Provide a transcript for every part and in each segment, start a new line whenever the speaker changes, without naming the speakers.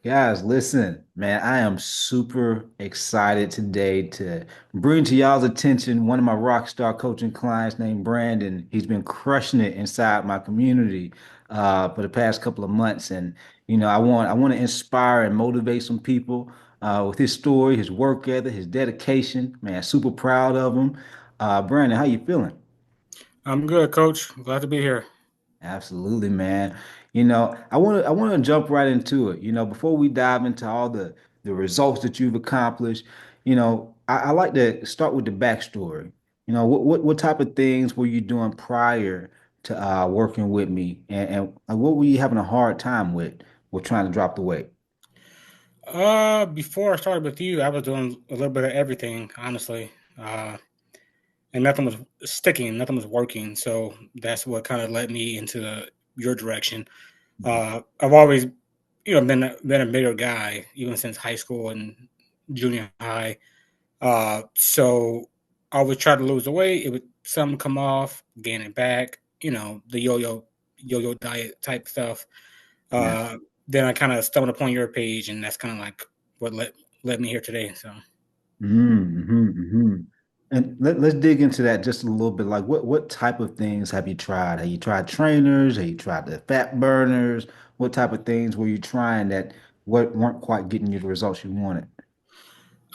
Guys, listen, man, I am super excited today to bring to y'all's attention one of my rock star coaching clients named Brandon. He's been crushing it inside my community for the past couple of months. And I want to inspire and motivate some people with his story, his work ethic, his dedication. Man, super proud of him. Brandon, how you feeling?
I'm good, Coach. Glad to be here.
Absolutely, man. I want to jump right into it. Before we dive into all the results that you've accomplished, I like to start with the backstory. What type of things were you doing prior to working with me, and what were you having a hard time with trying to drop the weight?
Before I started with you, I was doing a little bit of everything, honestly. Uh, and nothing was sticking, nothing was working. So that's what kind of led me into your direction. I've always, been a bigger guy, even since high school and junior high. So I would try to lose the weight. It would some come off, gain it back. The yo-yo diet type stuff.
Yeah.
Uh, then I kind of stumbled upon your page, and that's kind of like what led me here today. So,
Mm-hmm. And let's dig into that just a little bit. Like, what type of things have you tried? Have you tried trainers? Have you tried the fat burners? What type of things were you trying that weren't quite getting you the results you wanted?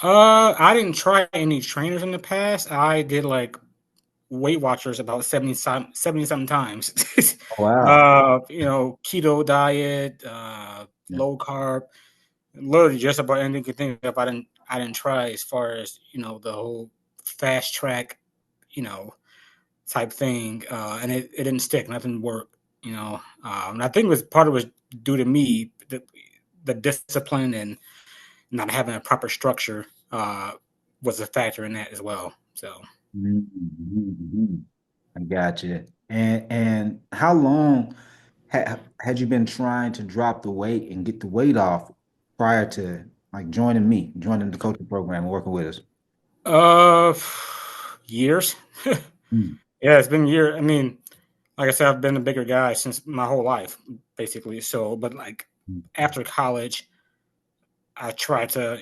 I didn't try any trainers in the past. I did like Weight Watchers about 70 something times.
Oh, wow.
Keto diet,
Yeah.
low carb, literally just about anything you could think of. I didn't try as far as the whole fast track, you know, type thing, and it didn't stick. Nothing worked. And I think it was part of it was due to me the discipline and not having a proper structure was a factor in that as well. So,
Mm-hmm. I got you. And how long had you been trying to drop the weight and get the weight off prior to like joining the coaching program and working with us?
uh, years. Yeah, it's been years. I mean, like I said, I've been a bigger guy since my whole life, basically. So, but like
Mm-hmm.
after college, I tried to,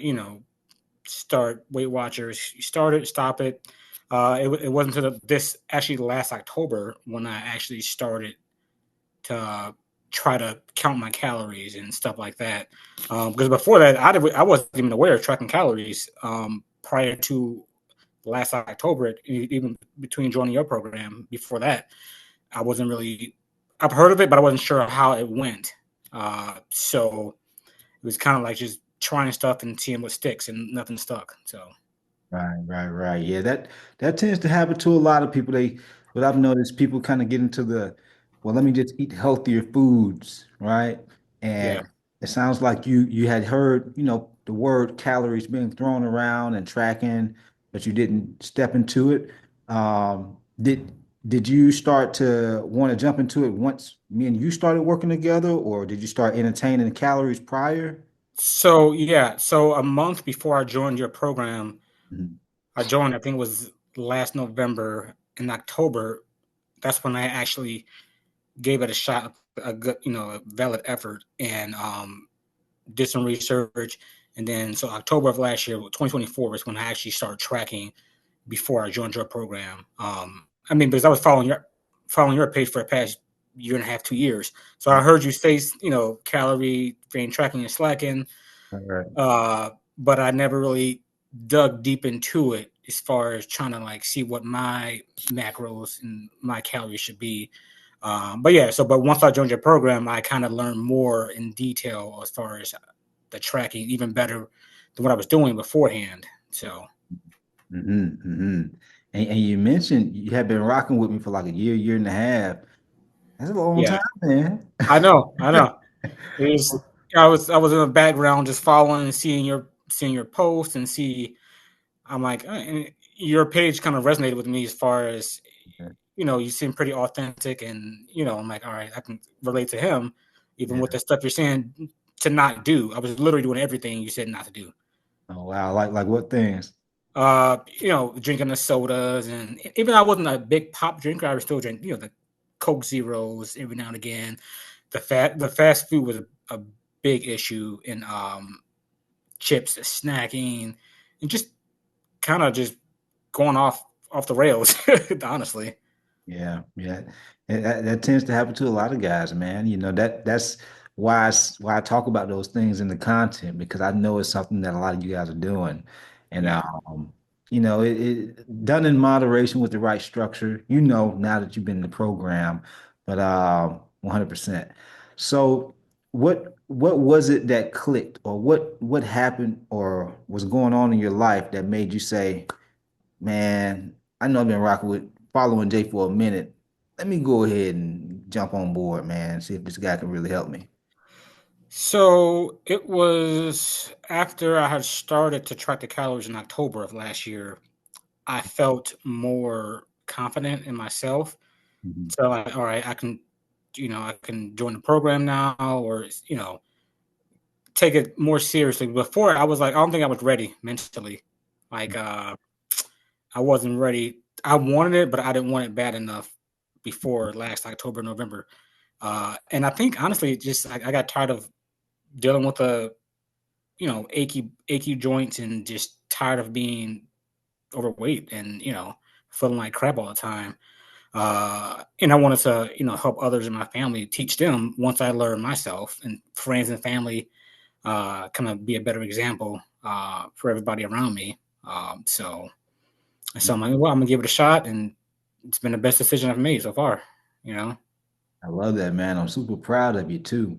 start Weight Watchers. You start it, stop it. It wasn't until this actually last October when I actually started to try to count my calories and stuff like that. Because before that, I wasn't even aware of tracking calories prior to last October, even between joining your program. Before that, I wasn't really. I've heard of it, but I wasn't sure how it went. So it was kind of like just trying stuff and seeing what sticks, and nothing stuck. So
Right. Yeah, that tends to happen to a lot of people. What I've noticed, people kind of get into well, let me just eat healthier foods, right?
yeah.
And it sounds like you had heard, the word calories being thrown around and tracking, but you didn't step into it. Um, did did you start to want to jump into it once me and you started working together, or did you start entertaining calories prior?
So yeah. So a month before I joined your program,
Mhm.
I joined. I think it was last November. In October, that's when I actually gave it a shot, a good, a valid effort, and did some research. And then, so October of last year, 2024, was when I actually started tracking before I joined your program. I mean, because I was following your page for the past year and a half, 2 years. So I heard you say, calorie drain tracking and slacking,
All right.
uh, but I never really dug deep into it as far as trying to like see what my macros and my calories should be. But yeah, but once I joined your program, I kind of learned more in detail as far as the tracking, even better than what I was doing beforehand. So
Mm-hmm. And you mentioned you had been rocking with me for like a year and a half. That's a long
yeah,
time, man.
I know. It was I was in the background just following and seeing your posts and see. I'm like, and your page kind of resonated with me as far as you seem pretty authentic, and I'm like, all right, I can relate to him, even
Yeah.
with the stuff you're saying to not do. I was literally doing everything you said not to do.
Oh wow, like what things?
Drinking the sodas, and even though I wasn't a big pop drinker, I would still drink, the Coke Zeros every now and again. The fast food was a big issue in chips, snacking, and just kind of just going off the rails, honestly.
Yeah, yeah. And that tends to happen to a lot of guys, man. That's why I talk about those things in the content because I know it's something that a lot of you guys are doing. And
Yeah.
it done in moderation with the right structure, now that you've been in the program, but 100%. So what was it that clicked or what happened or was going on in your life that made you say, man, I know I've been rocking with following Jay for a minute. Let me go ahead and jump on board, man. See if this guy can really help me.
So it was after I had started to track the calories in October of last year, I felt more confident in myself.
Mhm.
So like, all right, I can join the program now, or take it more seriously. Before I was like, I don't think I was ready mentally. Like I wasn't ready. I wanted it, but I didn't want it bad enough before last October, November. And I think honestly, just I got tired of dealing with the achy joints and just tired of being overweight and feeling like crap all the time. And I wanted to help others in my family, teach them once I learned myself, and friends and family kind of be a better example for everybody around me. So I'm like, well, I'm gonna give it a shot, and it's been the best decision I've made so far. You know.
I love that, man. I'm super proud of you too.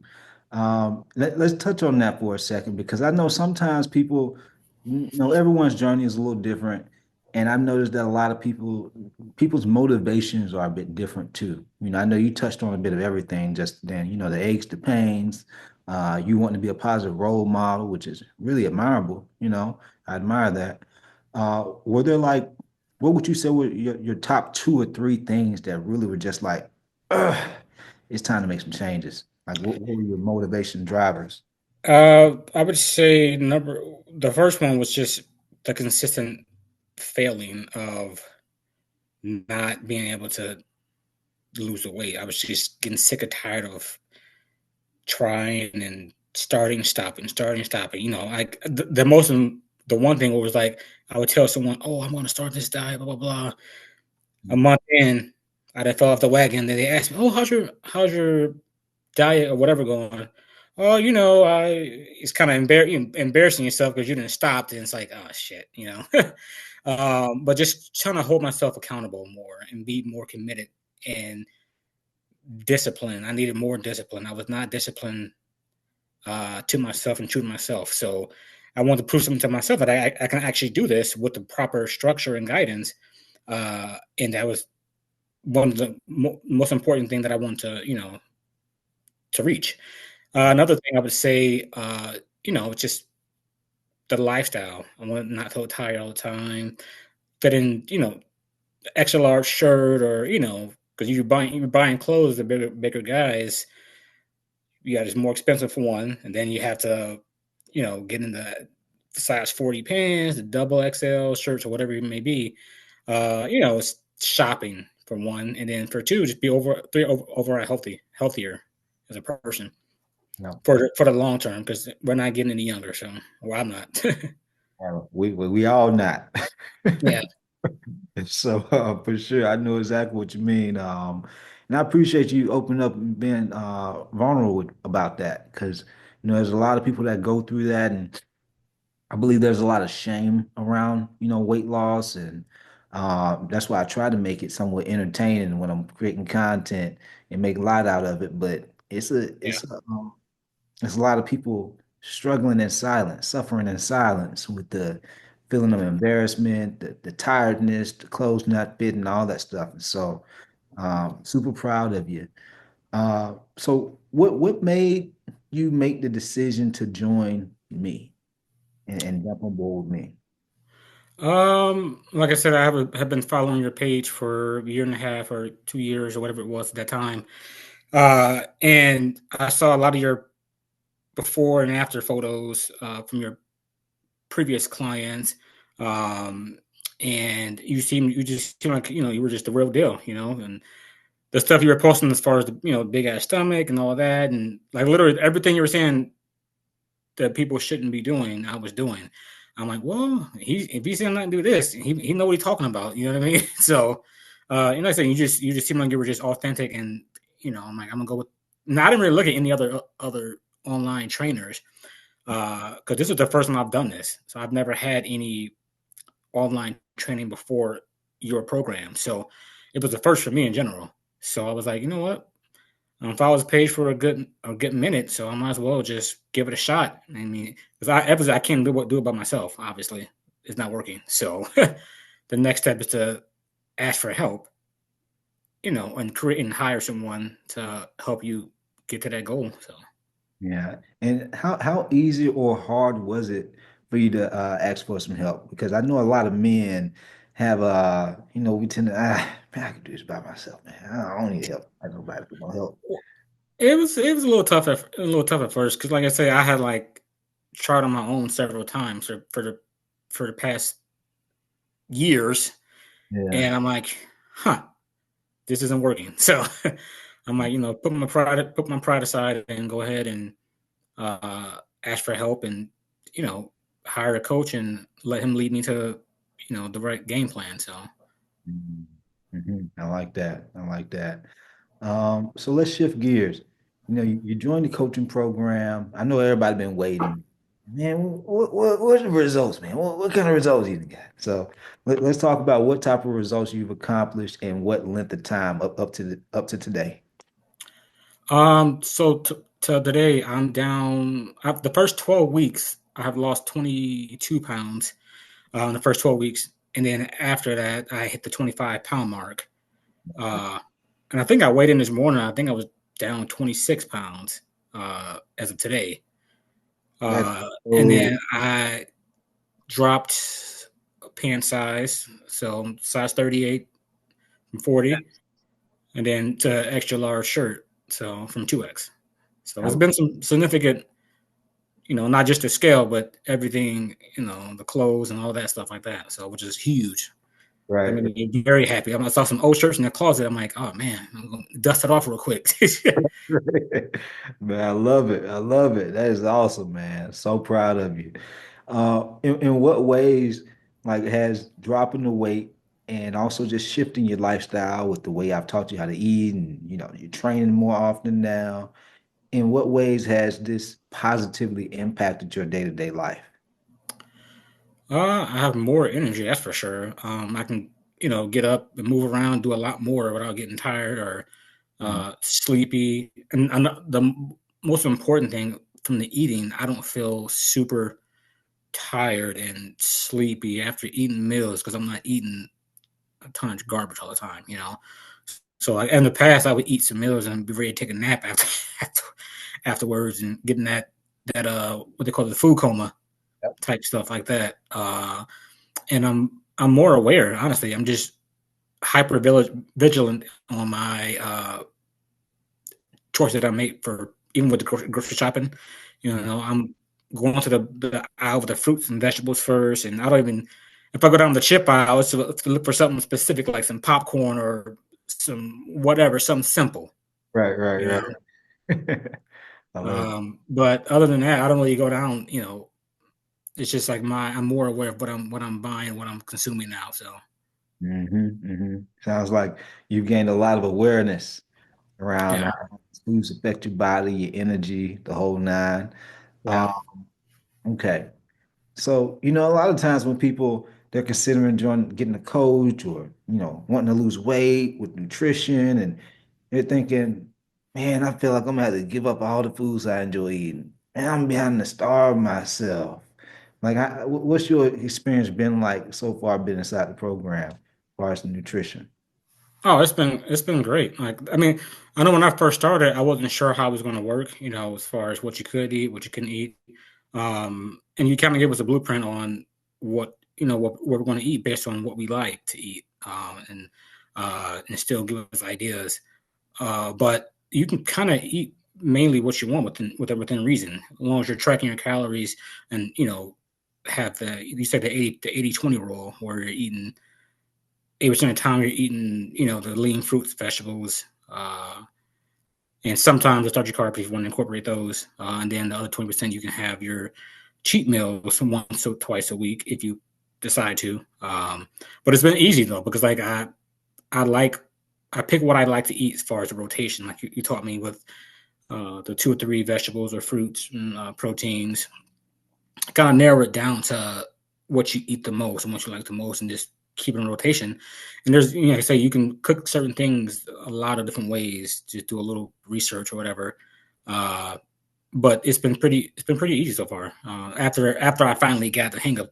Let's touch on that for a second because I know sometimes everyone's journey is a little different, and I've noticed that a lot of people's motivations are a bit different too. I know you touched on a bit of everything just then. The aches, the pains. You want to be a positive role model, which is really admirable. I admire that. Were there like, what would you say were your top two or three things that really were just like, ugh, it's time to make some changes? Like, what were your motivation drivers?
I would say the first one was just the consistent failing of not being able to lose the weight. I was just getting sick or tired of trying and starting, stopping. Like the one thing was like I would tell someone, "Oh, I'm going to start this diet," blah blah blah. A month in, I'd have fell off the wagon. Then they asked me, "Oh, how's your diet or whatever going?" Oh, it's kind of embarrassing yourself because you didn't stop. And it's like, oh shit. But just trying to hold myself accountable more and be more committed and discipline. I needed more discipline. I was not disciplined to myself and true to myself. So I wanted to prove something to myself that I can actually do this with the proper structure and guidance. And that was one of the most important thing that I want to reach. Another thing I would say, just the lifestyle. I want to not feel tired all the time. Fit in, extra large shirt, or because you're buying clothes, the bigger guys, it's more expensive for one, and then you have to, get in the size 40 pants, the double XL shirts, or whatever it may be. It's shopping for one, and then for two, just be overall healthier as a person
No,
for the long term, because we're not getting any younger. So, well, I'm not.
we all not.
Yeah,
So for sure, I know exactly what you mean. And I appreciate you opening up and being vulnerable about that because there's a lot of people that go through that, and I believe there's a lot of shame around weight loss, and that's why I try to make it somewhat entertaining when I'm creating content and make light out of it. But
yeah.
there's a lot of people struggling in silence, suffering in silence with the feeling of embarrassment, the tiredness, the clothes not fitting, all that stuff. And so, super proud of you. So what made you make the decision to join me and jump on board with me?
Like I said, have been following your page for a year and a half or 2 years or whatever it was at that time. And I saw a lot of your before and after photos from your previous clients. Um, and you just seem like you were just the real deal, and the stuff you were posting as far as the big ass stomach and all that, and like literally everything you were saying. that people shouldn't be doing, I was doing. I'm like, well, if he's saying not to do this, he know what he's talking about. You know what I mean? So, you know, I said you just seem like you were just authentic, and I'm like, I'm gonna go with. Now, I didn't really look at any other online trainers because this is the first time I've done this. So I've never had any online training before your program. So it was the first for me in general. So I was like, you know what? If I was paid for a good minute, so I might as well just give it a shot. I mean, because I can't do it by myself. Obviously, it's not working. So the next step is to ask for help, and create and hire someone to help you get to that goal. So
Yeah. And how easy or hard was it for you to ask for some help? Because I know a lot of men have we tend to man, I can do this by myself, man. I don't need help. I don't need nobody for no help.
it was a little tough at first because, like I say, I had like tried on my own several times for the past years,
Yeah.
and I'm like, huh, this isn't working. So I'm like, put my pride aside and go ahead and ask for help and you know hire a coach and let him lead me to the right game plan. So
Mhm. I like that. I like that. So let's shift gears. You joined the coaching program. I know everybody been waiting. Man, what's the results, man? What kind of results you got? So let's talk about what type of results you've accomplished and what length of time up to today.
so to today I'm down. The first 12 weeks I have lost 22 pounds in the first 12 weeks, and then after that I hit the 25-pound mark. Uh, and I think I weighed in this morning. I think I was down 26 pounds as of today.
That's
And
so
then I dropped a pant size, so size 38 from 40, and then to extra large shirt, so from 2X. So it's been some significant, not just the scale, but everything, the clothes and all that stuff like that. So which is huge. That
right.
made me very happy. I saw some old shirts in the closet. I'm like, oh man, I'm gonna dust it off real quick.
Man, I love it. I love it. That is awesome, man. So proud of you. In what ways, like, has dropping the weight and also just shifting your lifestyle with the way I've taught you how to eat and, you're training more often now. In what ways has this positively impacted your day-to-day life?
I have more energy, that's for sure. I can, get up and move around, do a lot more without getting tired or
Mm.
sleepy. And most important thing from the eating, I don't feel super tired and sleepy after eating meals because I'm not eating a ton of garbage all the time. So like in the past, I would eat some meals and be ready to take a nap after afterwards and getting that what they call it, the food coma
Yep.
type stuff like that. And I'm more aware. Honestly, I'm just hyper vigilant on my choices that I make for even with the grocery shopping. I'm going to the aisle with the fruits and vegetables first, and I don't even if I go down the chip aisle it's to look for something specific like some popcorn or some whatever, something simple.
Right, right,
You know.
right. I love it.
But other than that, I don't really go down. It's just like I'm more aware of what I'm buying, what I'm consuming now. So
Sounds like you've gained a lot of awareness around
yeah,
foods affect your body, your energy, the whole nine. Um,
yeah.
okay. So, a lot of times when people they're considering getting a coach or, wanting to lose weight with nutrition and they're thinking, man, I feel like I'm gonna have to give up all the foods I enjoy eating. And I'm behind to starve myself. Like, what's your experience been like so far being inside the program as far as the nutrition?
Oh, it's been great. Like, I mean, I know when I first started, I wasn't sure how it was going to work. As far as what you could eat, what you couldn't eat, and you kind of give us a blueprint on what we're going to eat based on what we like to eat, and still give us ideas. But you can kind of eat mainly what you want within reason, as long as you're tracking your calories and have you said the 80/20 rule where you're eating 80% of the time you're eating, the lean fruits, vegetables, And sometimes the starchy carbs, if you want to incorporate those, and then the other 20% you can have your cheat meals once or twice a week if you decide to. But it's been easy though because like I like I pick what I like to eat as far as the rotation. Like you taught me with the 2 or 3 vegetables or fruits and proteins. Kind of narrow it down to what you eat the most and what you like the most, and just keep it in rotation. And there's, like I say, you can cook certain things a lot of different ways. Just do a little research or whatever. Uh, but it's been pretty easy so far. After I finally got the hang of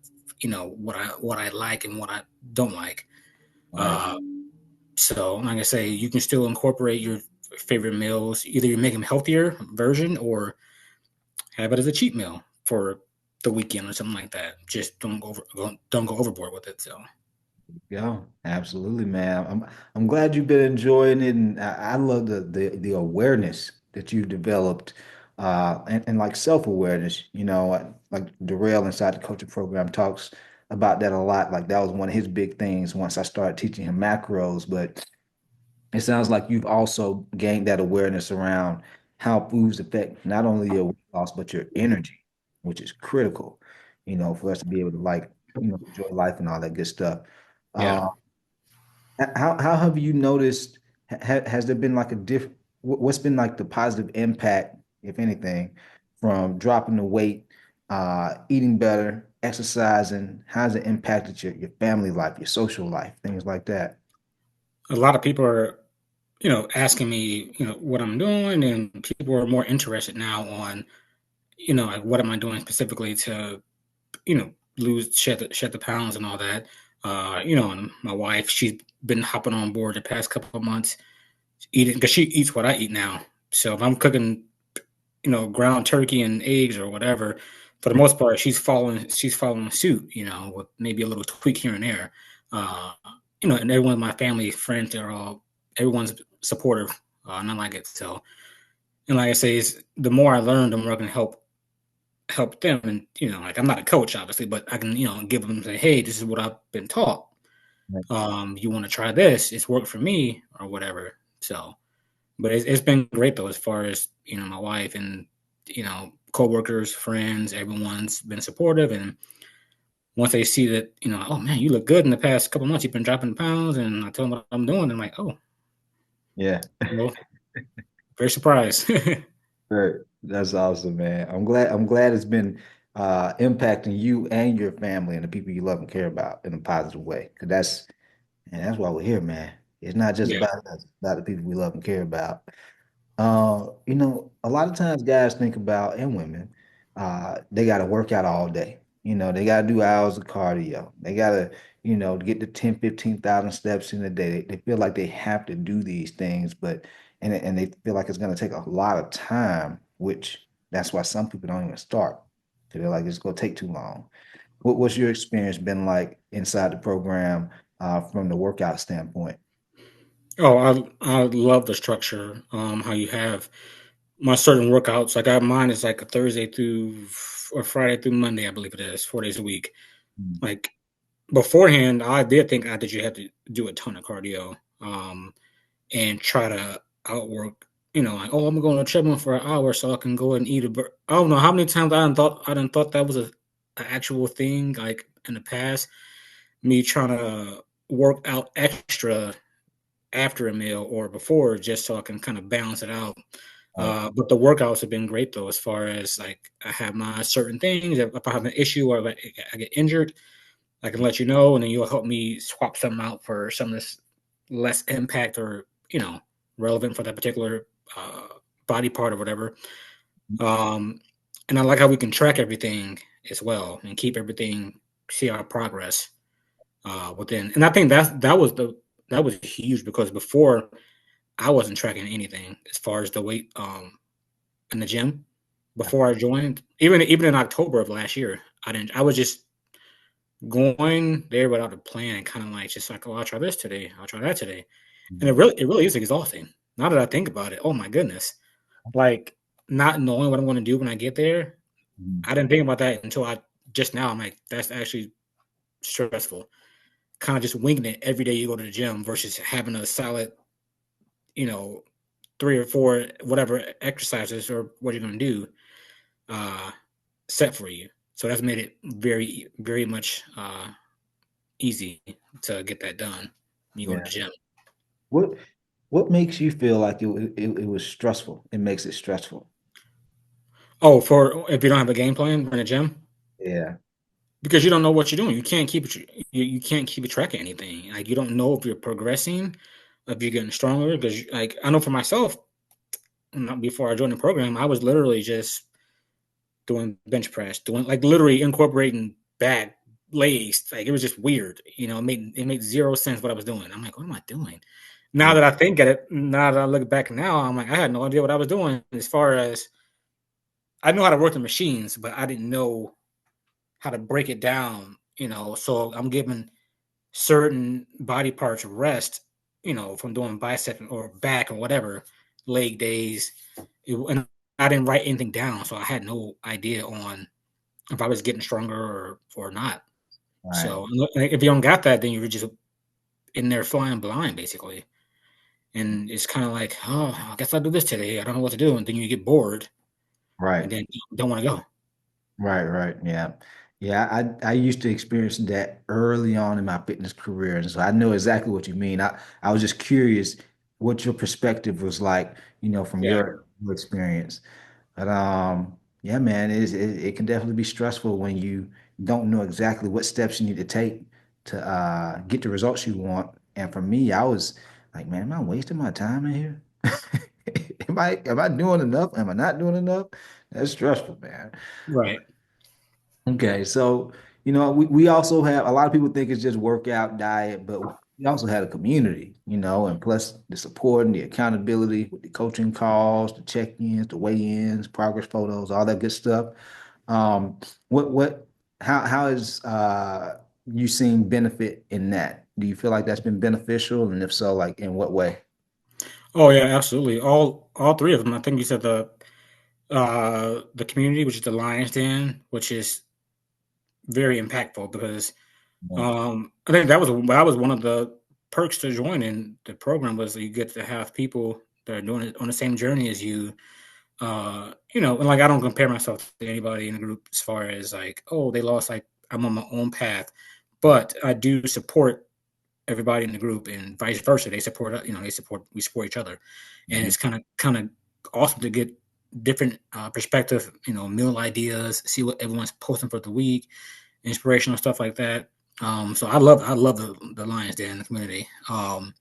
what I like and what I don't like.
Right.
Uh, so like I say, you can still incorporate your favorite meals. Either you make them healthier version or have it as a cheat meal for the weekend or something like that. Just don't go overboard with it. So
Yeah, absolutely, man. I'm glad you've been enjoying it, and I love the awareness that you've developed, and like self-awareness. Like Darrell inside the coaching program talks about that a lot. Like that was one of his big things once I started teaching him macros. But it sounds like you've also gained that awareness around how foods affect not only your weight loss but your energy, which is critical. For us to be able to like enjoy life and all that good stuff.
yeah,
Uh, how have you noticed? Has there been like a what's been like the positive impact, if anything, from dropping the weight, eating better, exercising? How's it impacted your family life, your social life, things like that?
a lot of people are asking me what I'm doing, and people are more interested now on like what am I doing specifically to lose shed the pounds and all that. And my wife, she's been hopping on board the past couple of months eating because she eats what I eat now. So if I'm cooking ground turkey and eggs or whatever, for the most part, she's following suit, with maybe a little tweak here and there. Uh, and everyone in my family, friends, everyone's supportive, and I like it. So, and like I say, the more I learn, the more I can help them. And like I'm not a coach, obviously, but I can give them say, hey, this is what I've been taught. You want to try this? It's worked for me, or whatever. So, but it's been great though, as far as my wife and coworkers, friends, everyone's been supportive. And once they see that, oh man, you look good in the past couple months, you've been dropping pounds, and I tell them what I'm doing, they're like, oh,
Yeah.
well, very surprised.
Right. That's awesome, man. I'm glad it's been impacting you and your family and the people you love and care about in a positive way. Because that's why we're here, man. It's not just
Yeah.
about us, it's about the people we love and care about. A lot of times guys think about, and women, they got to work out all day. They got to do hours of cardio. They got to, get the 10, 15,000 steps in a day. They feel like they have to do these things, and they feel like it's going to take a lot of time, which that's why some people don't even start. So they're like, it's going to take too long. What's your experience been like inside the program, from the workout standpoint?
Oh, I love the structure. How you have my certain workouts. Like mine is like a Thursday through or Friday through Monday, I believe it is, 4 days a week.
Mm.
Like beforehand, I did think that you had to do a ton of cardio, and try to outwork. Like, oh, I'm going to treadmill for an hour so I can go and eat I don't know how many times I done thought that was a actual thing. Like in the past, me trying to work out extra after a meal or before, just so I can kind of balance it out.
Right.
But the workouts have been great though, as far as like I have my certain things. If I have an issue or like I get injured, I can let you know, and then you'll help me swap something out for some of this less impact or relevant for that particular uh, body part or whatever. Um, and I like how we can track everything as well and keep everything, see our progress within. And I think that was huge because before I wasn't tracking anything as far as the weight in the gym before I joined. Even in October of last year, I didn't. I was just going there without a plan and kind of like just like, oh, I'll try this today, I'll try that today, and it really is exhausting. Now that I think about it, oh my goodness, like not knowing what I'm going to do when I get there,
Mhm.
I didn't think about that until I just now. I'm like, that's actually stressful. Kind of just winging it every day you go to the gym versus having a solid, you know, three or four whatever exercises or what you're going to do uh, set for you. So that's made it very, very much easy to get that done when you go to
Yeah.
the gym.
What what makes you feel like it was stressful? It makes it stressful.
Oh, for if you don't have a game plan in the gym,
Yeah.
because you don't know what you're doing, you can't keep a track of anything. Like you don't know if you're progressing, if you're getting stronger. Because like I know for myself, before I joined the program, I was literally just doing bench press, doing like literally incorporating back legs. Like it was just weird. It made zero sense what I was doing. I'm like, what am I doing? Now
Yeah.
that I think at it, now that I look back now, I'm like, I had no idea what I was doing. As far as I know how to work the machines, but I didn't know how to break it down. So I'm giving certain body parts rest. From doing bicep or back or whatever leg days, and I didn't write anything down, so I had no idea on if I was getting stronger or not.
Right.
So if you don't got that, then you're just in there flying blind, basically. And it's kind of like, oh, I guess I'll do this today. I don't know what to do, and then you get bored,
Right.
and then you don't want to go.
Right, right. Yeah. Yeah, I used to experience that early on in my fitness career. And so I know exactly what you mean. I was just curious what your perspective was like, from
Yeah,
your experience. But yeah, man, it can definitely be stressful when you don't know exactly what steps you need to take to get the results you want. And for me, I was like, man, am I wasting my time in here? Am I doing enough? Am I not doing enough? That's stressful, man.
right.
Okay, so we also have a lot of people think it's just workout, diet, but we also had a community, and plus the support and the accountability with the coaching calls, the check-ins, the weigh-ins, progress photos, all that good stuff. Um, what how is you seeing benefit in that? Do you feel like that's been beneficial? And if so, like in what way?
Oh yeah, absolutely. All three of them. I think you said the community, which is the Lions Den, which is very impactful because
Yeah.
I think that was one of the perks to joining the program was that you get to have people that are doing it on the same journey as you. And like I don't compare myself to anybody in the group as far as like, oh, they lost. Like I'm on my own path, but I do support everybody in the group and vice versa. We support each other, and
Mhm.
it's kind of awesome to get different perspective, meal ideas, see what everyone's posting for the week, inspirational stuff like that. So I love the Lions there in the community. And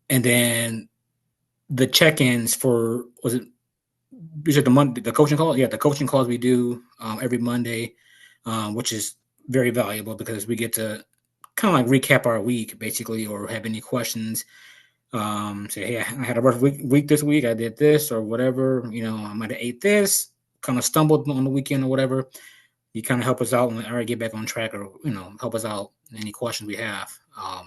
then the check-ins for was it you said the coaching call? Yeah, the coaching calls we do every Monday, which is very valuable because we get to kind of like recap our week basically, or have any questions. Say, hey, I had a rough week this week. I did this or whatever. I might have ate this, kind of stumbled on the weekend or whatever. You kind of help us out and all right, get back on track, or help us out in any questions we have. I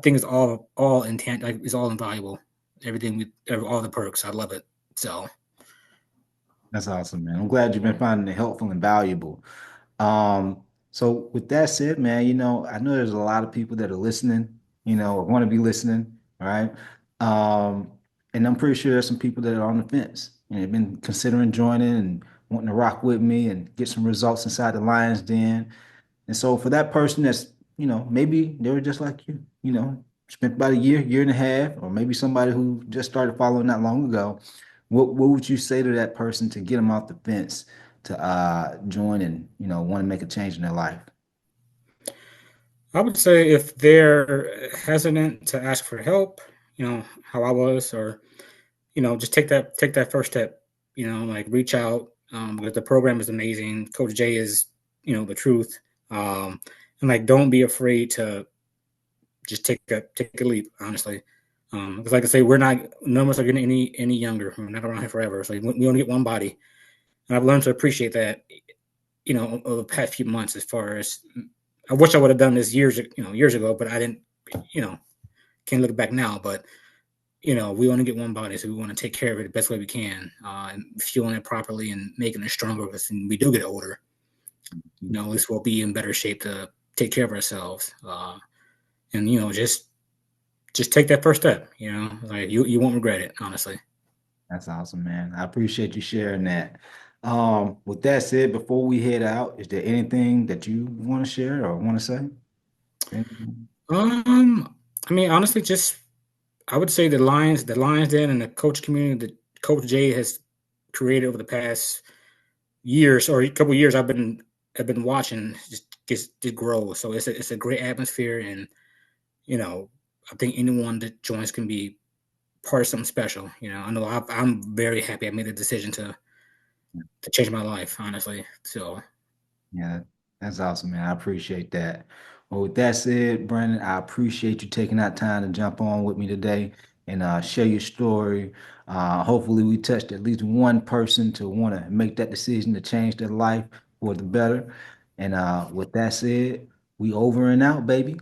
think it's all intent, like it's all invaluable. All the perks. I love it. So
That's awesome, man. I'm glad you've been finding it helpful and valuable. So with that said, man, I know there's a lot of people that are listening, or want to be listening, all right? Um, and I'm pretty sure there's some people that are on the fence and have been considering joining and wanting to rock with me and get some results inside the Lions Den. And so for that person that's, maybe they were just like you, spent about a year and a half, or maybe somebody who just started following not long ago, what would you say to that person to get them off the fence to join and, want to make a change in their life?
I would say if they're hesitant to ask for help, how I was, or just take that first step. Like reach out because the program is amazing. Coach Jay is the truth, and like don't be afraid to just take a leap. Honestly, because like I say, we're not none of us are getting any younger. We're not around here forever, so we only get one body, and I've learned to appreciate that. Over the past few months, as far as I wish I would have done this years ago, but I didn't. You know, can't look back now, but we want to get one body, so we want to take care of it the best way we can, and fueling it properly and making it stronger. Because when we do get older, at least we'll be in better shape to take care of ourselves. And just just take that first step. You know, like you won't regret it, honestly.
That's awesome, man. I appreciate you sharing that. With that said, before we head out, is there anything that you want to share or want to say? Anything?
I mean, honestly, just I would say the Lions Den and the coach community that Coach Jay has created over the past years or a couple years I've been watching just grow. So it's a great atmosphere, and you know I think anyone that joins can be part of something special. You know, I know I'm very happy I made the decision to change my life, honestly. So
Yeah, that's awesome, man. I appreciate that. Well, with that said, Brandon, I appreciate you taking that time to jump on with me today and share your story. Hopefully, we touched at least one person to want to make that decision to change their life for the better. And with that said, we over and out, baby.